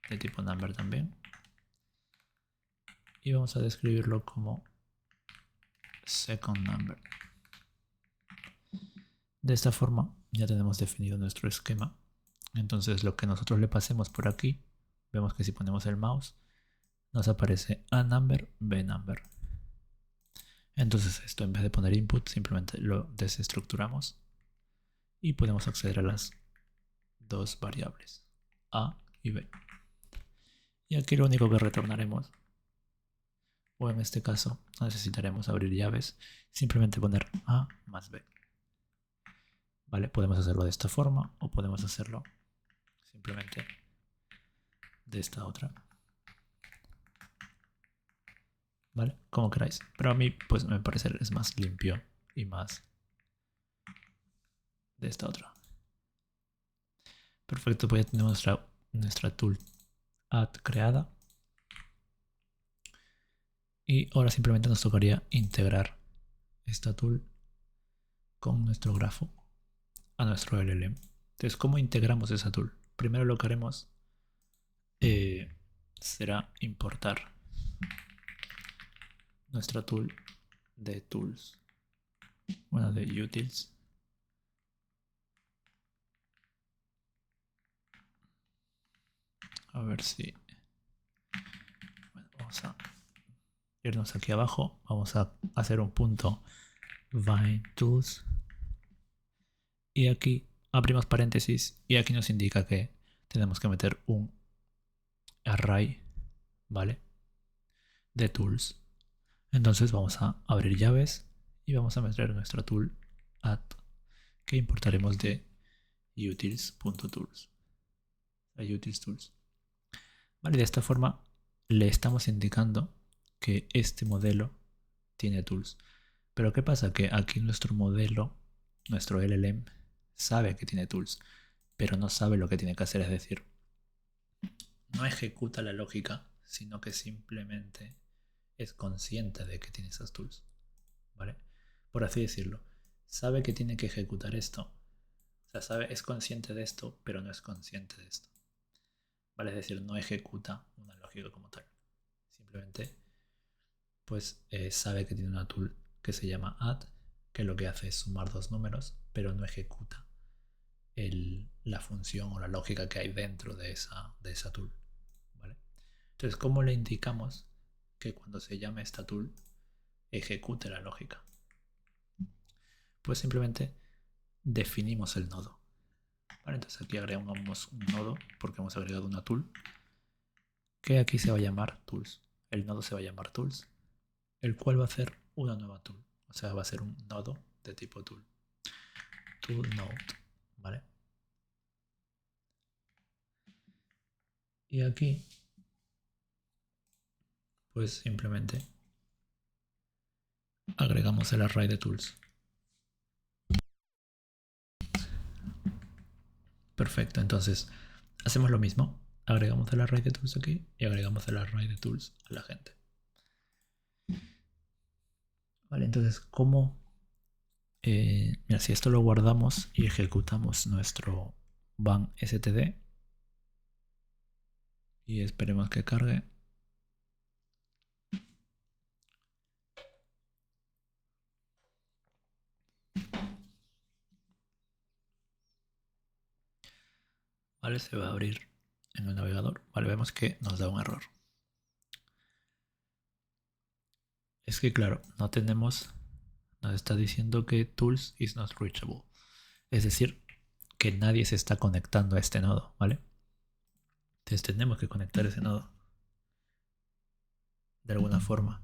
de tipo number también, y vamos a describirlo como second number. De esta forma ya tenemos definido nuestro esquema. Entonces lo que nosotros le pasemos por aquí, vemos que si ponemos el mouse nos aparece A number, B number. Entonces esto, en vez de poner input, simplemente lo desestructuramos y podemos acceder a las dos variables, A y B. Y aquí lo único que retornaremos, o en este caso necesitaremos abrir llaves, simplemente poner A más B. Vale, podemos hacerlo de esta forma o podemos hacerlo simplemente de esta otra. ¿Vale? Como queráis. Pero a mí pues me parece es más limpio y más de esta otra. Perfecto, pues ya tenemos nuestra tool add creada. Y ahora simplemente nos tocaría integrar esta tool con nuestro grafo a nuestro LLM. Entonces, ¿cómo integramos esa tool? Primero lo que haremos será importar nuestra tool de tools, bueno, de utils. A ver si... Bueno, vamos a irnos aquí abajo. Vamos a hacer un punto Vine Tools. Y aquí abrimos paréntesis y aquí nos indica que tenemos que meter un array, ¿vale? De tools. Entonces vamos a abrir llaves y vamos a meter nuestra tool add que importaremos de utils.tools. utils tools. Vale, de esta forma le estamos indicando que este modelo tiene tools. Pero ¿qué pasa? Que aquí nuestro modelo, nuestro LLM, sabe que tiene tools, pero no sabe lo que tiene que hacer. Es decir, no ejecuta la lógica, sino que simplemente es consciente de que tiene esas tools. ¿Vale? Por así decirlo. Sabe que tiene que ejecutar esto. O sea, es consciente de esto, pero no es consciente de esto. ¿Vale? Es decir, no ejecuta una lógica como tal. Simplemente pues sabe que tiene una tool que se llama add, que lo que hace es sumar dos números, pero no ejecuta la función o la lógica que hay dentro de esa tool. ¿Vale? Entonces, ¿cómo le indicamos que cuando se llame esta tool ejecute la lógica? Pues simplemente definimos el nodo. ¿Vale? Entonces aquí agregamos un nodo porque hemos agregado una tool que aquí se va a llamar tools. El nodo se va a llamar tools, el cual va a hacer una nueva tool. O sea, va a ser un nodo de tipo tool. Tool node, ¿vale? Y aquí, pues simplemente agregamos el array de tools. Perfecto, entonces hacemos lo mismo. Agregamos el array de tools aquí y agregamos el array de tools a la gente. Vale, entonces, ¿cómo? Mira, si esto lo guardamos y ejecutamos nuestro van std y esperemos que cargue. Vale, se va a abrir en el navegador. Vale, vemos que nos da un error. Es que claro, no tenemos, nos está diciendo que tools is not reachable. Es decir, que nadie se está conectando a este nodo, ¿vale? Entonces tenemos que conectar ese nodo de alguna forma.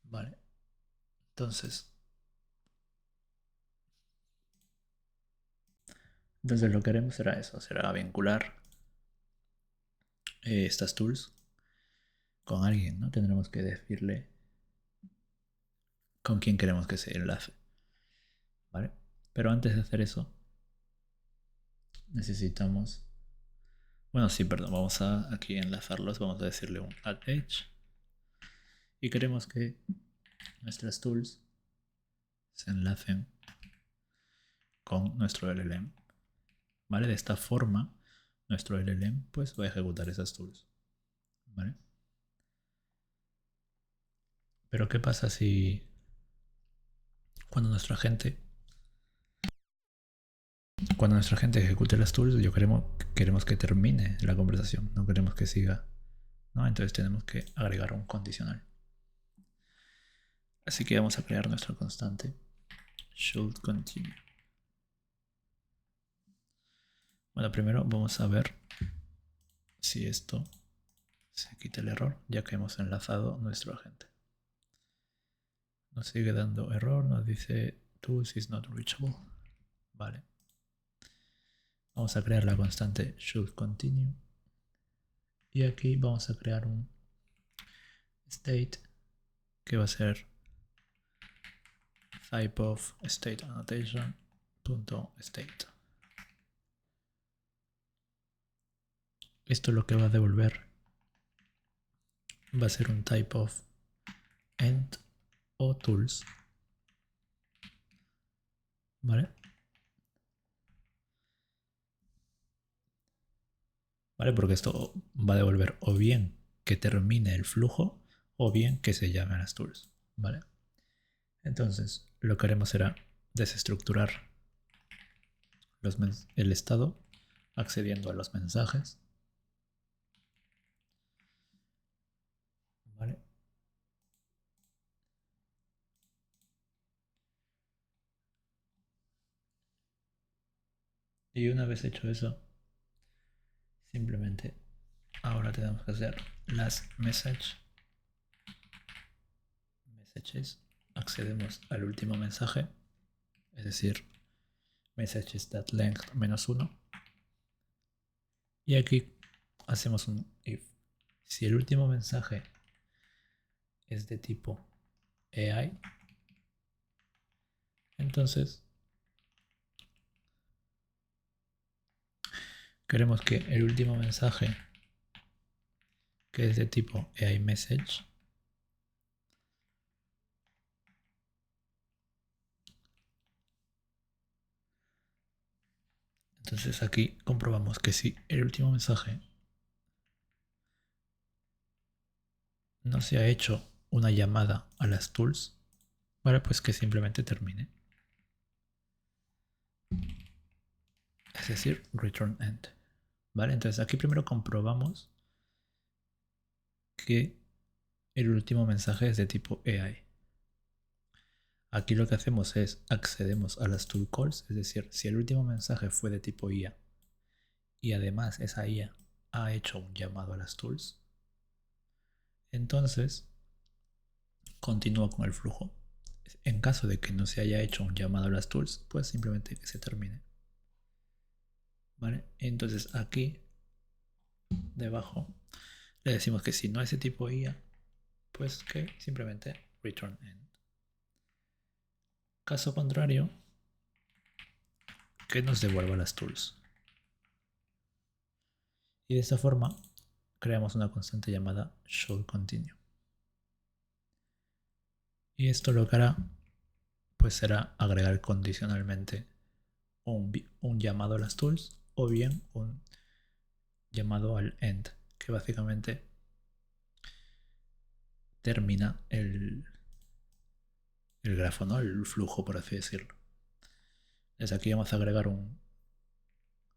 Vale. Entonces lo que haremos será eso, será vincular estas tools con alguien, ¿no? Tendremos que decirle con quién queremos que se enlace. ¿Vale? Pero antes de hacer eso, necesitamos... Bueno, sí, perdón, vamos a aquí enlazarlos, vamos a decirle un add edge. Y queremos que nuestras tools se enlacen con nuestro LLM. ¿Vale? De esta forma, nuestro LLM pues va a ejecutar esas tools. ¿Vale? Pero ¿qué pasa si cuando nuestra gente ejecute las tools, queremos que termine la conversación, no queremos que siga, ¿no? Entonces tenemos que agregar un condicional. Así que vamos a crear nuestra constante should continue. Bueno, primero vamos a ver si esto se quita el error, ya que hemos enlazado nuestro agente. Nos sigue dando error, nos dice tools is not reachable. Vale. Vamos a crear la constante should continue. Y aquí vamos a crear un state que va a ser type of state annotation .state. Esto lo que va a devolver va a ser un type of end o tools. ¿Vale? ¿Vale? Porque esto va a devolver o bien que termine el flujo o bien que se llame a las tools. ¿Vale? Entonces, lo que haremos será desestructurar el estado accediendo a los mensajes. ¿Vale? Y una vez hecho eso, simplemente ahora tenemos que hacer las messages accedemos al último mensaje, es decir, messages.length -1, y aquí hacemos un if. Si el último mensaje es de tipo AI, entonces queremos que el último mensaje, que es de tipo AI message, entonces aquí comprobamos que si el último mensaje no se ha hecho una llamada a las tools, vale, pues que simplemente termine. Es decir, return end. Vale, entonces aquí primero comprobamos que el último mensaje es de tipo AI. Aquí lo que hacemos es accedemos a las tool calls, es decir, si el último mensaje fue de tipo IA y además esa IA ha hecho un llamado a las tools, entonces continúa con el flujo. En caso de que no se haya hecho un llamado a las tools, pues simplemente que se termine. ¿Vale? Entonces aquí debajo le decimos que si no es de tipo IA, pues que simplemente return end. Caso contrario, que nos devuelva las tools. Y de esta forma creamos una constante llamada showContinue. Y esto lo que hará pues será agregar condicionalmente un llamado a las tools o bien un llamado al end, que básicamente termina el grafo, ¿no? El flujo, por así decirlo. Desde aquí vamos a agregar un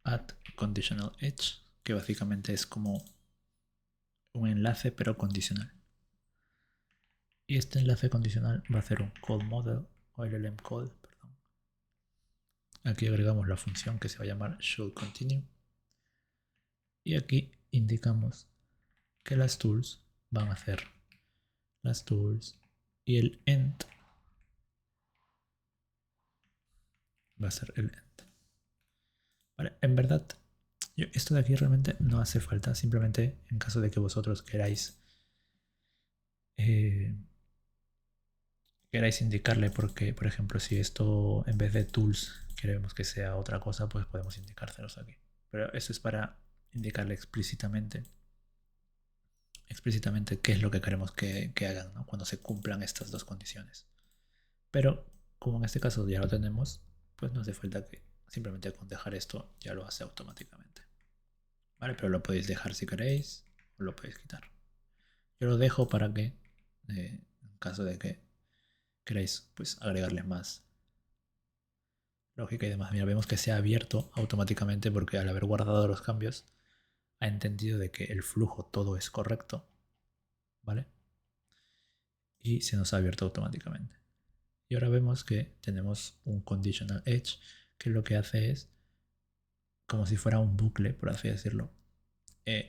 add conditional edge, que básicamente es como un enlace pero condicional. Y este enlace condicional va a ser un call model o LLM call, perdón. Aquí agregamos la función que se va a llamar showContinue. Y aquí indicamos que las tools van a ser las tools y el end va a ser el end. Vale, en verdad, esto de aquí realmente no hace falta, simplemente en caso de que vosotros queráis indicarle, porque por ejemplo si esto en vez de tools queremos que sea otra cosa, pues podemos indicárselos aquí. Pero eso es para indicarle explícitamente qué es lo que queremos que hagan, ¿no? Cuando se cumplan estas dos condiciones. Pero como en este caso ya lo tenemos, pues no hace falta que simplemente con dejar esto ya lo hace automáticamente. Vale, pero lo podéis dejar si queréis o lo podéis quitar. Yo lo dejo para que, en caso de que queráis pues agregarle más lógica y demás. Mira, vemos que se ha abierto automáticamente porque al haber guardado los cambios ha entendido de que el flujo todo es correcto, ¿vale? Y se nos ha abierto automáticamente. Y ahora vemos que tenemos un conditional edge que lo que hace es como si fuera un bucle, por así decirlo.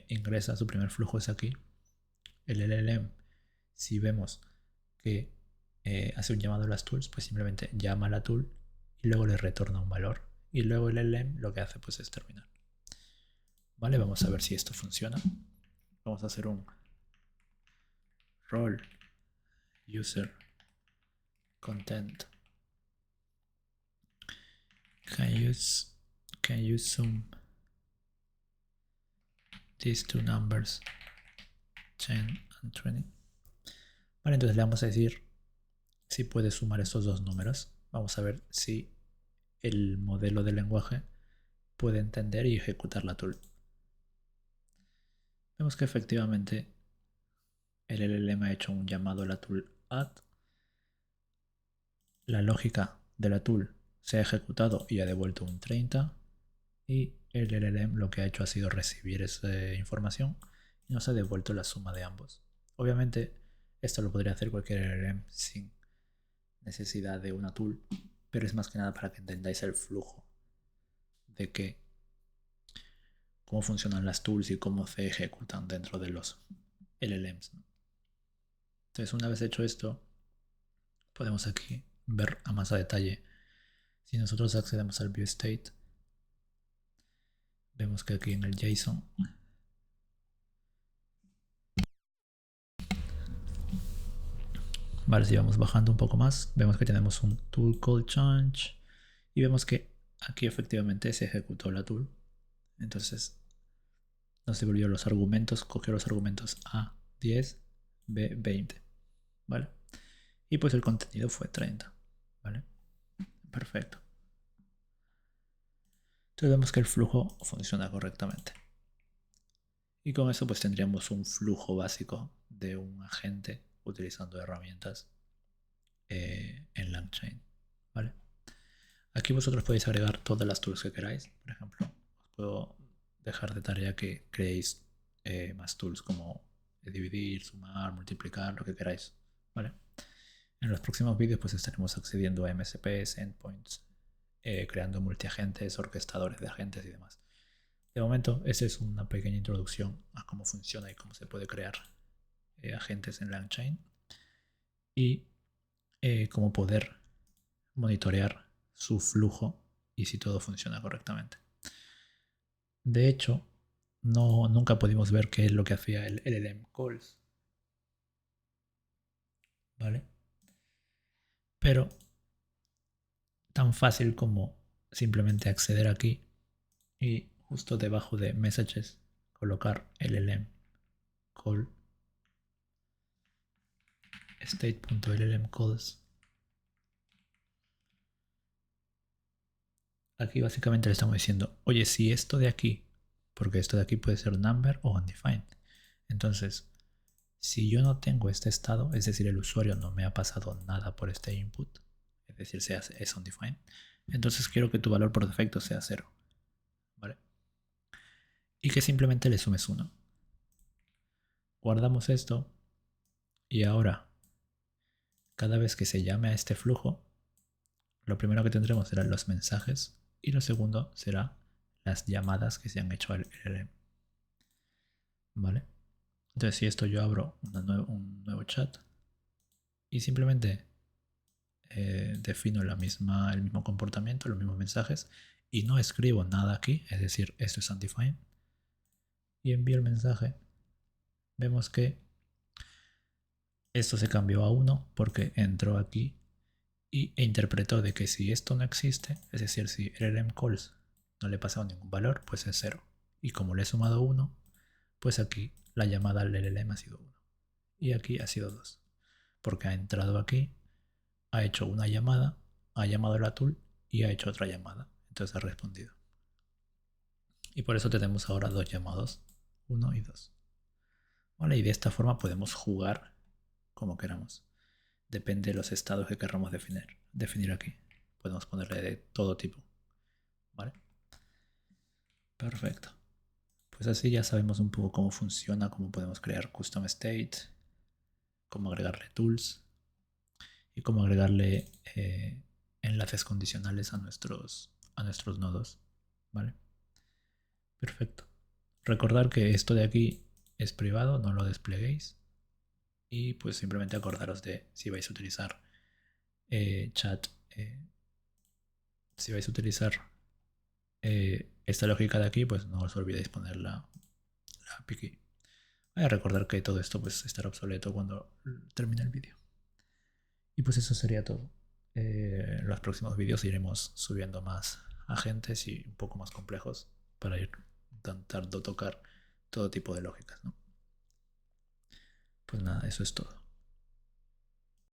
Ingresa, su primer flujo es aquí. El LLM, si vemos que hace un llamado a las tools, pues simplemente llama a la tool y luego le retorna un valor. Y luego el LLM lo que hace pues es terminar. Vale, vamos a ver si esto funciona. Vamos a hacer un role user content. Can you sum these two numbers 10 and 20? Vale, entonces le vamos a decir si puede sumar estos dos números. Vamos a ver si el modelo de lenguaje puede entender y ejecutar la tool. Vemos que efectivamente el LLM ha hecho un llamado a la tool add. La lógica de la tool se ha ejecutado y ha devuelto un 30. Y el LLM lo que ha hecho ha sido recibir esa información y nos ha devuelto la suma de ambos. Obviamente esto lo podría hacer cualquier LLM sin necesidad de una tool, pero es más que nada para que entendáis el flujo de que cómo funcionan las tools y cómo se ejecutan dentro de los LLMs, ¿no? Entonces una vez hecho esto, podemos aquí ver a más a detalle. Si nosotros accedemos al viewState, vemos que aquí en el JSON vale, si vamos bajando un poco más, vemos que tenemos un tool call change y vemos que aquí efectivamente se ejecutó la tool. Entonces nos devolvió los argumentos, cogió los argumentos A10, B20, ¿vale? Y pues el contenido fue 30, ¿vale? Perfecto. Entonces vemos que el flujo funciona correctamente. Y con eso pues tendríamos un flujo básico de un agente utilizando herramientas en LangChain, ¿vale? Aquí vosotros podéis agregar todas las tools que queráis. Por ejemplo, os puedo dejar de tarea que creéis más tools como dividir, sumar, multiplicar, lo que queráis, ¿vale? En los próximos vídeos pues estaremos accediendo a MSPs, endpoints, creando multiagentes, orquestadores de agentes y demás. De momento, esta es una pequeña introducción a cómo funciona y cómo se puede crear agentes en LangChain y cómo poder monitorear su flujo y si todo funciona correctamente. De hecho, nunca pudimos ver qué es lo que hacía el LLM calls, ¿vale? Pero tan fácil como simplemente acceder aquí y justo debajo de messages colocar LLM call state.llm calls. Aquí básicamente le estamos diciendo, oye, si esto de aquí, porque esto de aquí puede ser number o undefined. Entonces, si yo no tengo este estado, es decir, el usuario no me ha pasado nada por este input, es decir, es undefined, entonces quiero que tu valor por defecto sea 0, ¿vale? Y que simplemente le sumes 1. Guardamos esto y ahora, cada vez que se llame a este flujo, lo primero que tendremos serán los mensajes y lo segundo será las llamadas que se han hecho al LLM, ¿vale? Entonces si esto yo abro un nuevo chat y simplemente defino el mismo comportamiento, los mismos mensajes y no escribo nada aquí, es decir, esto es undefined, y envío el mensaje, vemos que esto se cambió a 1 porque entró aquí e interpretó de que si esto no existe, es decir, si LLM calls no le he pasado ningún valor, pues es 0. Y como le he sumado 1, pues aquí la llamada al LLM ha sido 1. Y aquí ha sido 2. Porque ha entrado aquí, ha hecho una llamada, ha llamado a la tool y ha hecho otra llamada. Entonces ha respondido. Y por eso tenemos ahora dos llamados, 1 y 2. ¿Vale? Y de esta forma podemos jugar como queramos. Depende de los estados que queramos definir aquí. Podemos ponerle de todo tipo. ¿Vale? Perfecto. Pues así ya sabemos un poco cómo funciona, cómo podemos crear custom state, cómo agregarle tools y cómo agregarle enlaces condicionales a nuestros nodos. ¿Vale? Perfecto. Recordar que esto de aquí es privado, no lo despleguéis. Y pues simplemente acordaros de si vais a utilizar chat, si vais a utilizar esta lógica de aquí, pues no os olvidéis poner la API key. Voy a recordar que todo esto pues estará obsoleto cuando termine el vídeo. Y pues eso sería todo. En los próximos vídeos iremos subiendo más agentes y un poco más complejos para ir intentando tocar todo tipo de lógicas, ¿no? Pues nada, eso es todo.